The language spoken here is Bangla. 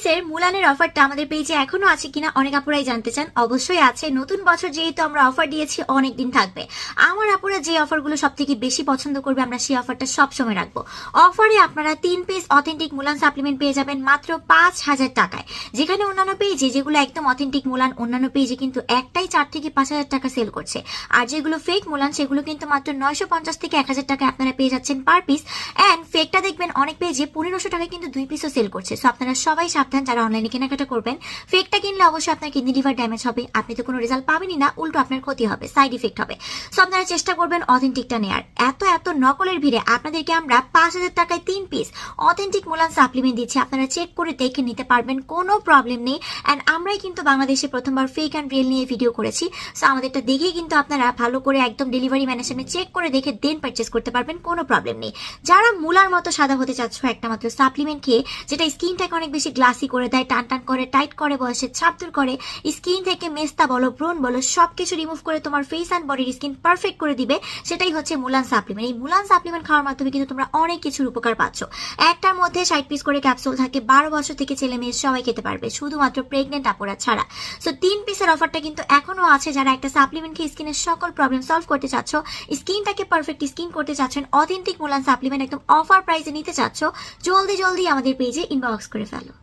পিসের মুলানের অফারটা আমাদের পেজে এখনো আছে কিনা অনেক আপুরাই জানতে চান। অবশ্যই আছে, নতুন বছর যেহেতু আমরা অফার দিয়েছি অনেক দিন থাকবে। আমার আপুরা যে অফারগুলো সব থেকে বেশি পছন্দ করবে আমরা সেই অফারটা সবসময় রাখবো। অফারে আপনারা 3 পিস অথেন্টিক মুলান সাপ্লিমেন্ট পেয়ে যাবেন মাত্র 5,000 টাকায়, যেখানে অন্যান্য পেজে যেগুলো একদম অথেন্টিক মুলান অন্যান্য পেজে কিন্তু একটাই 4 থেকে 5,000 টাকা সেল করছে, আর যেগুলো ফেক মুলান সেগুলো কিন্তু মাত্র 950 থেকে 1,000 টাকায় আপনারা পেয়ে যাচ্ছেন পার পিস। এন্ড ফেকটা দেখবেন অনেক পেজে 1500 টাকায় কিন্তু 2 পিসও সেল করছে। সো আপনারা সবাই সাবধান যারা অনলাইনে কেনাকাটা করবেন। ফেকটা কিনলে অবশ্যই আপনার কিডনি লিভার ড্যামেজ হবে, আপনি তো কোনো রেজাল্ট পাবেনই না, উল্টো আপনার ক্ষতি হবে, সাইড ইফেক্ট হবে। সো আপনারা চেষ্টা করবেন অথেন্টিকটা নেয়ার। এত নকলের ভিড়ে আপনাদেরকে আমরা 5,000 টাকায় 3 পিস অথেন্টিক মুলান সাপ্লিমেন্ট দিচ্ছি, আপনারা চেক করে দেখে নিতে পারবেন, কোনো প্রবলেম নেই। অ্যান্ড আমরাই কিন্তু বাংলাদেশে প্রথমবার ফেক অ্যান্ড রিয়েল নিয়ে ভিডিও করেছি। সো আমাদেরটা দেখেই কিন্তু আপনারা ভালো করে একদম ডেলিভারি ম্যানের সামনে চেক করে দেখে দেন পারচেস করতে পারবেন, কোনো প্রবলেম নেই। যারা মুলার মতো সাদা হতে চাচ্ছ একটা মাত্র সাপ্লিমেন্ট খেয়ে, যেটা স্কিনটাকে অনেক বেশি গ্লাসি করে দেয়, টান করে, টাইট করে, বয়সের ছাপ দূর করে, স্কিন থেকে মেস্তা বলো, ব্রণ বলো, সবকিছু রিমুভ করে তোমার ফেস অ্যান্ড বডির স্কিন পারফেক্ট করে দিবে, সেটাই হচ্ছে মুলান সাপ্লিমেন্ট। এই মুলান সাপ্লিমেন্ট খাওয়ার মাধ্যমে কিন্তু তোমরা অনেক কিছুর উপকার পাচ্ছ। একটার মধ্যে 60 পিস করে ক্যাপসুল থাকে, 12 বছর থেকে ছেলে মেয়ে সবাই খেতে পারবে, শুধুমাত্র প্রেগনেন্ট আপুরা ছাড়া। সো 3 পিসের অফারটা কিন্তু এখনো আছে। যারা একটা সাপ্লিমেন্ট খেয়ে স্কিনের সকল প্রবলেম সলভ করতে চাচ্ছ, স্কিনটাকে পারফেক্ট স্কিন করতে চাচ্ছেন, অথেন্টিক মুলান সাপ্লিমেন্ট একদম অফার প্রাইসে নিতে চাচ্ছ, জলদি আমাদের পেজে ইনবক্স করে ফেলো।